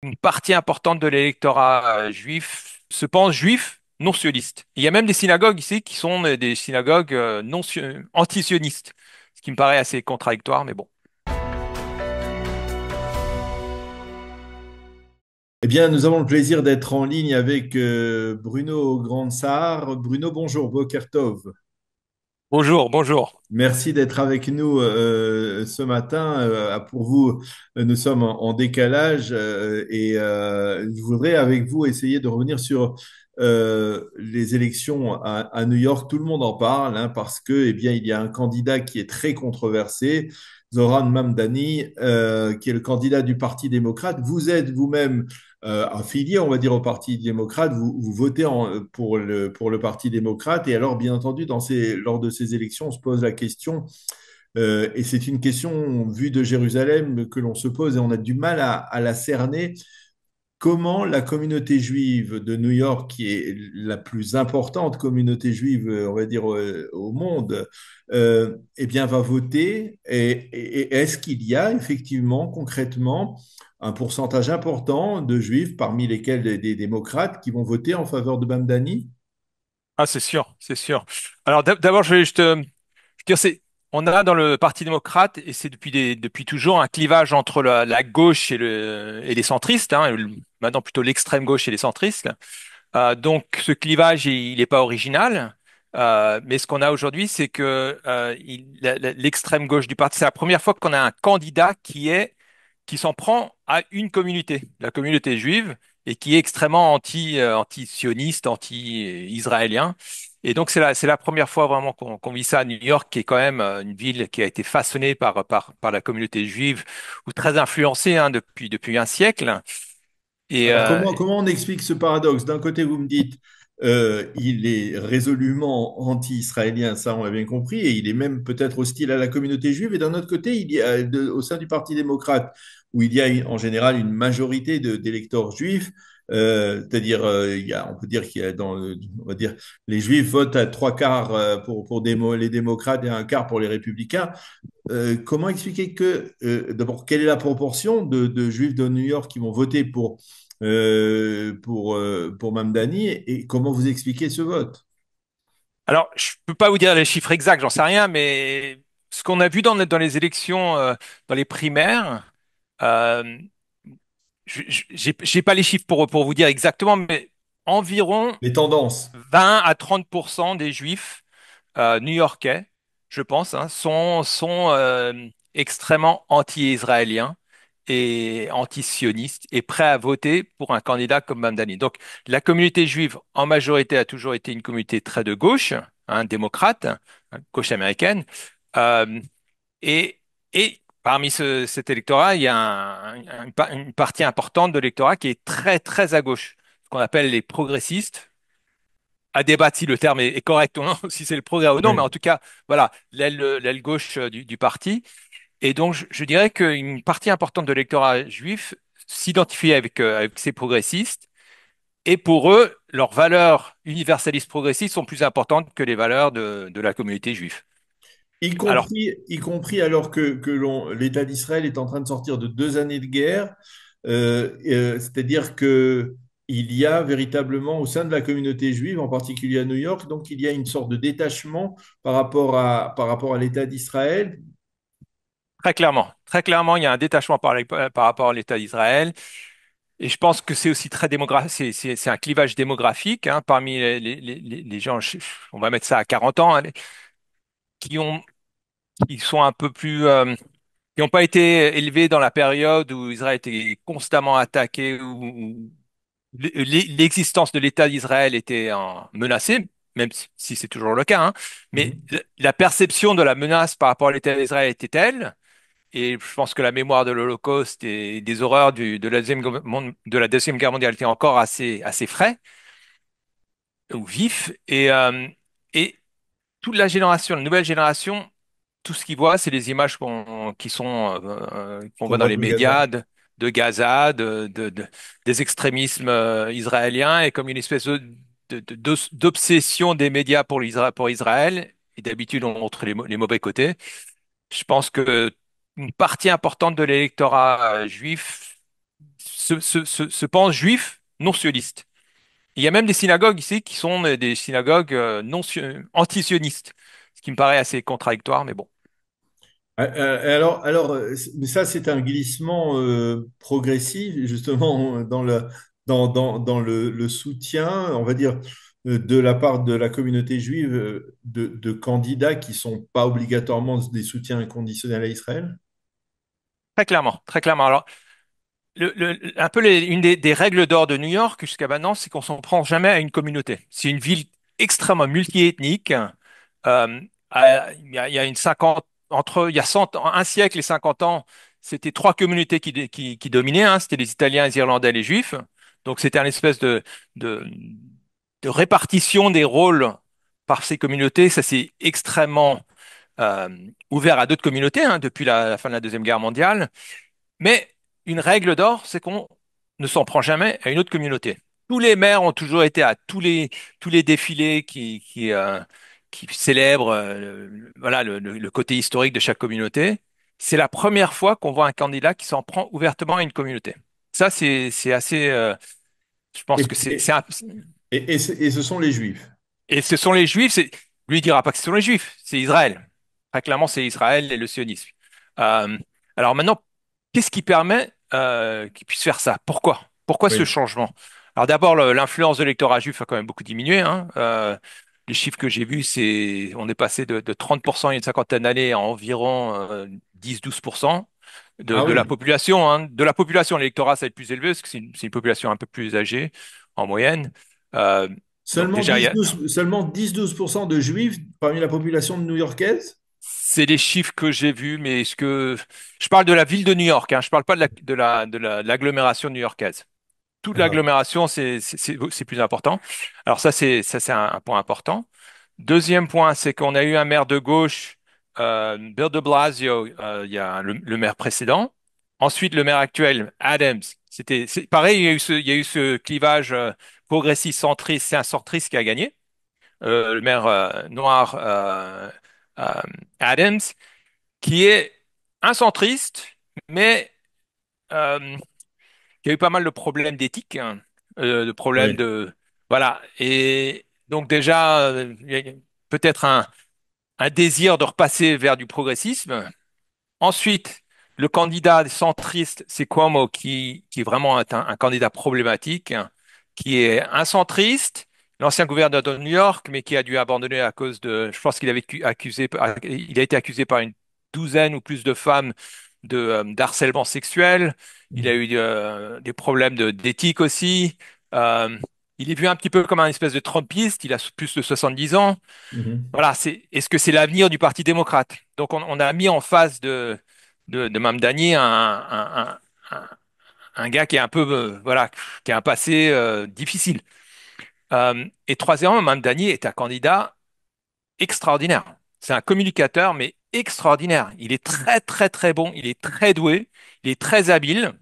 une partie importante de l'électorat juif se pense juif non sioniste. Il y a même des synagogues ici qui sont des synagogues non anti-sionistes, ce qui me paraît assez contradictoire, mais bon. Eh bien, nous avons le plaisir d'être en ligne avec Bruno Grandsart. Bruno, bonjour, Boker Tov. Bonjour, bonjour. Merci d'être avec nous ce matin. Pour vous, nous sommes en décalage et je voudrais avec vous essayer de revenir sur les élections à New York. Tout le monde en parle hein, parce que, eh bien, il y a un candidat qui est très controversé, Zoran Mamdani, qui est le candidat du Parti démocrate. Vous êtes vous-même affilié, on va dire, au Parti démocrate. Vous votez pour le Parti démocrate. Et alors, bien entendu, lors de ces élections, on se pose la question, et c'est une question vue de Jérusalem que l'on se pose et on a du mal à la cerner. Comment la communauté juive de New York, qui est la plus importante communauté juive, on va dire, au monde, eh bien, va voter? Et est-ce qu'il y a effectivement, concrètement, un pourcentage important de juifs, parmi lesquels des démocrates, qui vont voter en faveur de Bamdani? Ah, c'est sûr, c'est sûr. Alors d'abord, je vais juste dire, on a dans le Parti démocrate, et c'est depuis toujours, un clivage entre la gauche et les centristes, hein, maintenant plutôt l'extrême gauche et les centristes. Donc ce clivage, il n'est pas original. Mais ce qu'on a aujourd'hui, c'est que l'extrême gauche du parti, c'est la première fois qu'on a un candidat qui s'en prend à une communauté, la communauté juive, et qui est extrêmement anti-sioniste, anti-israélien. Et donc c'est la première fois vraiment qu'on vit ça à New York, qui est quand même une ville qui a été façonnée par la communauté juive, ou très influencée hein, depuis un siècle. Et Alors, comment on explique ce paradoxe? D'un côté, vous me dites, il est résolument anti-israélien, ça on l'a bien compris, et il est même peut-être hostile à la communauté juive. Et d'un autre côté, il y a, au sein du Parti démocrate, où il y a en général une majorité d'électeurs juifs, c'est-à-dire, on peut dire qu'il y a on va dire, les juifs votent à trois quarts pour les démocrates et un quart pour les républicains. Comment expliquer d'abord, quelle est la proportion de Juifs de New York qui vont voter pour Mamdani et comment vous expliquez ce vote? alors, je peux pas vous dire les chiffres exacts, j'en sais rien, mais ce qu'on a vu dans les élections, dans les primaires, euh, j'ai pas les chiffres pour vous dire exactement, mais environ Les tendances. 20 à 30% des Juifs new-yorkais, je pense, hein, sont extrêmement anti-israéliens et anti-sionistes et prêts à voter pour un candidat comme Mamdani. Donc, la communauté juive, en majorité, a toujours été une communauté très de gauche, hein, démocrate, hein, gauche américaine. Euh, et, et parmi cet électorat, il y a une partie importante de l'électorat qui est très, très à gauche, ce qu'on appelle les progressistes. À débattre si le terme est correct ou non, si c'est le progrès ou non, mais en Oui. tout cas, voilà, l'aile gauche du parti. Et donc, je dirais qu'une partie importante de l'électorat juif s'identifie avec ces progressistes. Et pour eux, leurs valeurs universalistes progressistes sont plus importantes que les valeurs de la communauté juive. Alors, Y compris alors que l'État d'Israël est en train de sortir de 2 années de guerre, c'est-à-dire que il y a véritablement au sein de la communauté juive, en particulier à New York, donc il y a une sorte de détachement par rapport à l'État d'Israël. très clairement, il y a un détachement par rapport à l'État d'Israël. Et je pense que c'est aussi très démographique, c'est un clivage démographique hein, parmi les gens, on va mettre ça à 40 ans, hein, qui ont, qui sont un peu plus, qui n'ont pas été élevés dans la période où Israël était constamment attaqué, où l'existence de l'État d'Israël était menacée, même si c'est toujours le cas, hein. Mais Mhm. la perception de la menace par rapport à l'État d'Israël était telle, et je pense que la mémoire de l'Holocauste et des horreurs de la Deuxième Guerre mondiale était encore assez frais ou vif, et toute la génération, la nouvelle génération, tout ce qu'ils voient, c'est les images qu'on Qu'on voit dans voit les de Gaza. médias de Gaza, des extrémismes israéliens, et comme une espèce d'obsession des médias pour Israël. Et d'habitude, on montre les mauvais côtés. Je pense que une partie importante de l'électorat juif se pensent juifs non sionistes. Il y a même des synagogues ici qui sont des synagogues non anti-sionistes, ce qui me paraît assez contradictoire, mais bon. Mais ça, c'est un glissement progressif, justement, dans le soutien, on va dire, de la part de la communauté juive, de candidats qui sont pas obligatoirement des soutiens inconditionnels à Israël. Très clairement, très clairement. Alors, un peu une des règles d'or de New York jusqu'à maintenant, c'est qu'on s'en prend jamais à une communauté. C'est une ville extrêmement multiethnique. Il y a une 50, il y a 100 un siècle et 50 ans, c'était trois communautés qui dominaient, hein. C'était les Italiens, les Irlandais, les Juifs. Donc c'était une espèce de, de répartition des rôles par ces communautés. Ça s'est extrêmement euh, ouvert à d'autres communautés, hein, depuis la fin de la Deuxième Guerre mondiale. Mais une règle d'or, c'est qu'on ne s'en prend jamais à une autre communauté. Tous les maires ont toujours été à tous les défilés qui célèbrent voilà, le côté historique de chaque communauté. C'est la première fois qu'on voit un candidat qui s'en prend ouvertement à une communauté. Ça, c'est assez. Je Et, pense que et, et ce sont les Juifs. et ce sont les Juifs. Lui il dira pas que ce sont les Juifs, c'est Israël. Très clairement, c'est Israël et le sionisme. Euh, alors maintenant, qu'est-ce qui permet qu'ils puissent faire ça? Pourquoi? Pourquoi ce Oui. changement? Alors d'abord, l'influence de l'électorat juif a quand même beaucoup diminué, hein. Les chiffres que j'ai vus, on est passé de 30% il y a une cinquantaine d'années à environ 10-12% Ah de la oui. population, hein. De la population, l'électorat, ça va être plus élevé parce que c'est une population un peu plus âgée en moyenne. Euh, donc Seulement déjà, 10-12% de Juifs parmi la population new-yorkaise? c'est les chiffres que j'ai vus, mais je parle de la ville de New York, hein, je parle pas de l'agglomération new-yorkaise. Toute D'accord. l'agglomération, c'est plus important. Alors ça, c'est un point important. Deuxième point, c'est qu'on a eu un maire de gauche, Bill de Blasio, il y a le maire précédent. Ensuite, le maire actuel, Adams. C'est pareil, il y a eu ce clivage progressiste centriste, c'est un centriste qui a gagné. Le maire noir euh, Adams, qui est un centriste, mais euh, qui a eu pas mal de problèmes d'éthique, hein, de problèmes Oui. de voilà. Et donc déjà, il y a peut-être un désir de repasser vers du progressisme. Ensuite, le candidat centriste, c'est Cuomo, qui vraiment est un candidat problématique, hein, qui est un centriste, l'ancien gouverneur de New York, mais qui a dû abandonner à cause de, je pense qu'il avait il a été accusé par une douzaine ou plus de femmes d'harcèlement sexuel. Il a eu des problèmes d'éthique aussi. Euh, il est vu un petit peu comme un espèce de Trumpiste. Il a plus de 70 ans. Mhm. Voilà, est-ce que c'est l'avenir du Parti démocrate? Donc, on a mis en face de Mamdani un, un gars qui est un peu, voilà, qui a un passé difficile. Et troisièmement, Mamdani est un candidat extraordinaire. C'est un communicateur, mais extraordinaire. Il est très, très, très bon. Il est très doué. Il est très habile.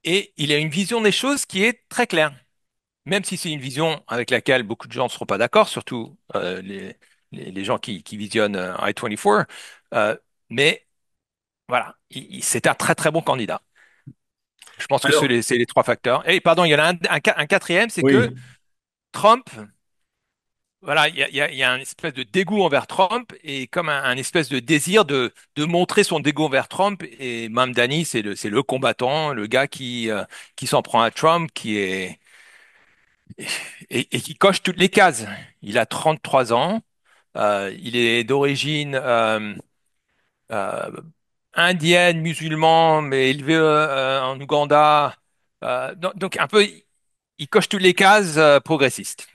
Et il a une vision des choses qui est très claire. Même si c'est une vision avec laquelle beaucoup de gens ne seront pas d'accord, surtout les gens qui visionnent I-24. Euh, mais voilà, c'est un très très bon candidat. Je pense que Alors, c'est les trois facteurs. Et pardon, il y en a un quatrième, c'est que oui. Trump, voilà, il y a un espèce de dégoût envers Trump et comme un espèce de désir de montrer son dégoût envers Trump. Et Mamdani, c'est le combattant, le gars qui s'en prend à Trump, et qui coche toutes les cases. Il a 33 ans. Il est d'origine euh, indienne, musulman, mais élevé en Ouganda. Donc, un peu, il coche toutes les cases progressistes.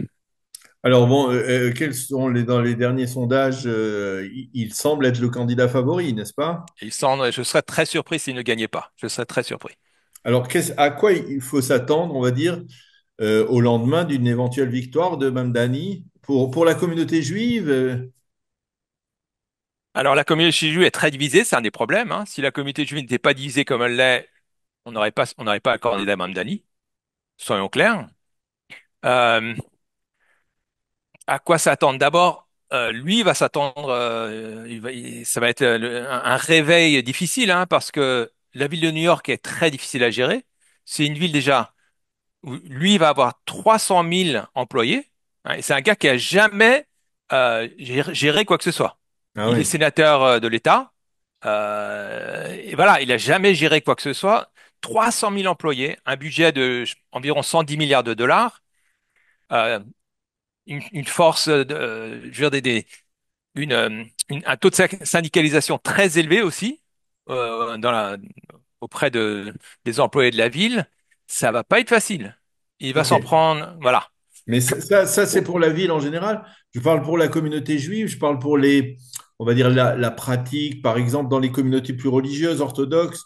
Alors bon, quels sont dans les derniers sondages, il semble être le candidat favori, n'est-ce pas? Je serais très surpris s'il ne gagnait pas. Je serais très surpris. Alors, à quoi il faut s'attendre, on va dire, au lendemain d'une éventuelle victoire de Mamdani pour la communauté juive? Alors, la communauté juive est très divisée, c'est un des problèmes, hein. Si la communauté juive n'était pas divisée comme elle l'est, on n'aurait pas un candidat Mamdani, soyons clairs. Euh, À quoi s'attendre? D'abord, lui va s'attendre, ça va être un réveil difficile, hein, parce que la ville de New York est très difficile à gérer. C'est une ville déjà où lui il va avoir 300 000 employés, hein, et c'est un gars qui a jamais géré quoi que ce soit. Ah Il est oui. sénateur de l'État. Et voilà, il a jamais géré quoi que ce soit. 300 000 employés, un budget de environ 110 milliards de dollars, euh, une force, je veux dire, un taux de syndicalisation très élevé aussi dans auprès des employés de la ville. Ça va pas être facile. Il va Ok. s'en prendre, voilà. Mais ça, c'est pour la ville en général. Je parle pour la communauté juive, je parle pour on va dire, la pratique, par exemple, dans les communautés plus religieuses, orthodoxes,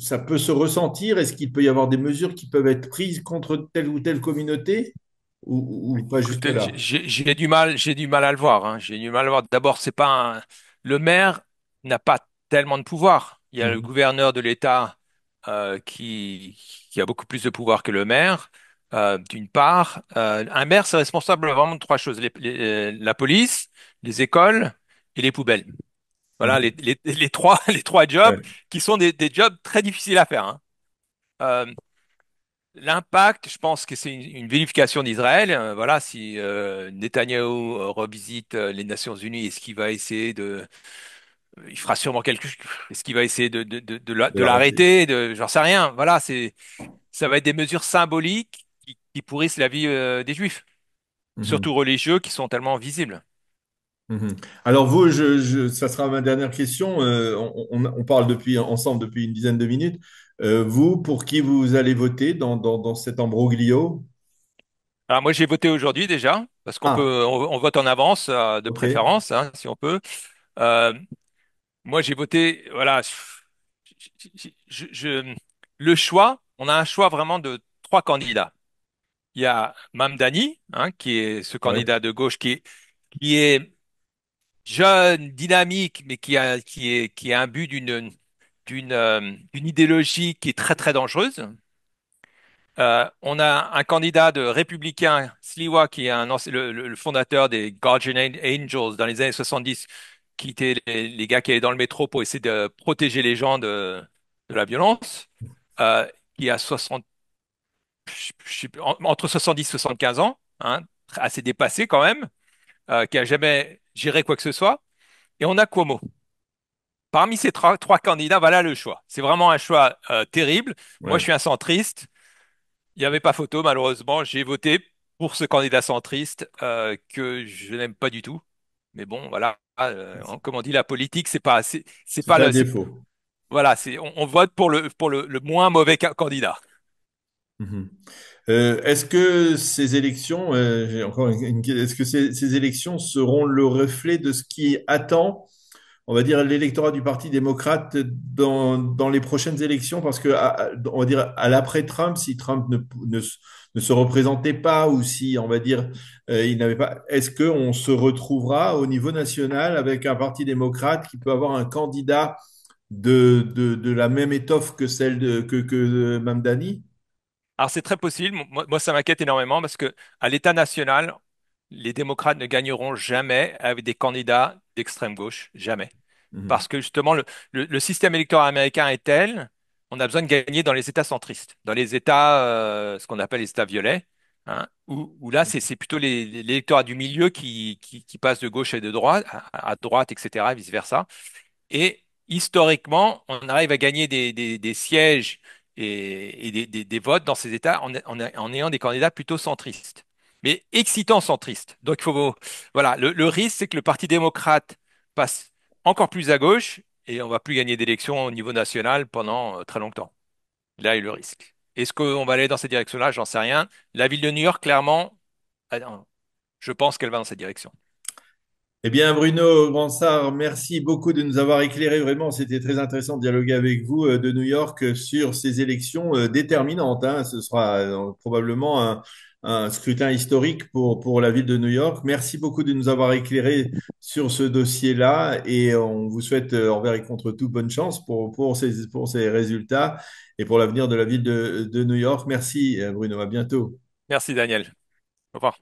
ça peut se ressentir. Est-ce qu'il peut y avoir des mesures qui peuvent être prises contre telle ou telle communauté ou pas Écoutez, jusque-là? j'ai du mal à le voir, hein. J'ai du mal à le voir. D'abord, c'est pas le maire n'a pas tellement de pouvoir. Il y a le Mhm. gouverneur de l'État qui a beaucoup plus de pouvoir que le maire, d'une part. Un maire, c'est responsable vraiment de trois choses, la police, les écoles et les poubelles. Voilà Mhm. les trois, les trois jobs Ouais. qui sont des jobs très difficiles à faire, hein. Euh, L'impact, je pense que c'est une vérification d'Israël. Voilà, si Netanyahou revisite les Nations Unies, est-ce qu'il va essayer il fera sûrement quelque chose. Est-ce qu'il va essayer De de l'arrêter. l'arrêter, j'en sais rien. Voilà, ça va être des mesures symboliques qui pourrissent la vie des Juifs, Mhm. surtout religieux, qui sont tellement visibles. Mhm. Alors vous, ça sera ma dernière question. On parle ensemble depuis une dizaine de minutes. Vous, pour qui vous allez voter dans cet imbroglio? Alors moi, j'ai voté aujourd'hui déjà, parce Ah, on vote en avance de ok. préférence, hein, si on peut. Euh, Moi, j'ai voté, voilà, le choix, on a un choix vraiment de trois candidats. Il y a Mamdani, hein, qui est ce Ouais. candidat de gauche qui est jeune, dynamique, mais qui a un but d'une idéologie qui est très, très dangereuse. On a un candidat de républicain, Sliwa, qui est le fondateur des Guardian Angels dans les années 70, qui étaient les gars qui allaient dans le métro pour essayer de protéger les gens de la violence, euh, qui a 60, je sais plus, entre 70 et 75 ans, hein, assez dépassé quand même, qui a jamais géré quoi que ce soit. Et on a Cuomo. Parmi ces trois candidats, voilà le choix. C'est vraiment un choix terrible. Moi, je Ouais. suis un centriste. Il n'y avait pas photo, malheureusement. J'ai voté pour ce candidat centriste que je n'aime pas du tout. Mais bon, voilà. Comme on dit, la politique, c'est C'est pas un le, défaut. voilà, on vote pour le moins mauvais candidat. Mhm. Est-ce que ces élections, j'ai encore est-ce que ces élections seront le reflet de ce qui attend, on va dire, l'électorat du Parti démocrate dans les prochaines élections? Parce que, on va dire, à l'après-Trump, si Trump ne se représentait pas ou si, on va dire, il n'avait pas, est-ce qu'on se retrouvera au niveau national avec un Parti démocrate qui peut avoir un candidat de la même étoffe que que Mamdani? Alors c'est très possible. Moi, ça m'inquiète énormément parce que à l'État national, les démocrates ne gagneront jamais avec des candidats d'extrême gauche, jamais. Mhm. Parce que justement, le système électoral américain est tel, on a besoin de gagner dans les États centristes, dans les États, ce qu'on appelle les États violets, hein, où là, c'est plutôt l'électorat du milieu qui passe de gauche et de droite, à droite, etc., et vice-versa. Et historiquement, on arrive à gagner des sièges et des votes dans ces États en ayant des candidats plutôt centristes, mais excitants centristes. Donc, voilà, le risque, c'est que le Parti démocrate passe encore plus à gauche et on va plus gagner d'élections au niveau national pendant très longtemps. Là est le risque. Est-ce qu'on va aller dans cette direction-là? J'en sais rien. La ville de New York, clairement, je pense qu'elle va dans cette direction. Eh bien, Bruno Bansard, merci beaucoup de nous avoir éclairé. Vraiment, c'était très intéressant de dialoguer avec vous de New York sur ces élections déterminantes, hein. Ce sera probablement un scrutin historique pour la ville de New York. Merci beaucoup de nous avoir éclairé sur ce dossier-là et on vous souhaite envers et contre tout bonne chance pour ces résultats et pour l'avenir de la ville de New York. Merci, Bruno. À bientôt. Merci, Daniel. Au revoir.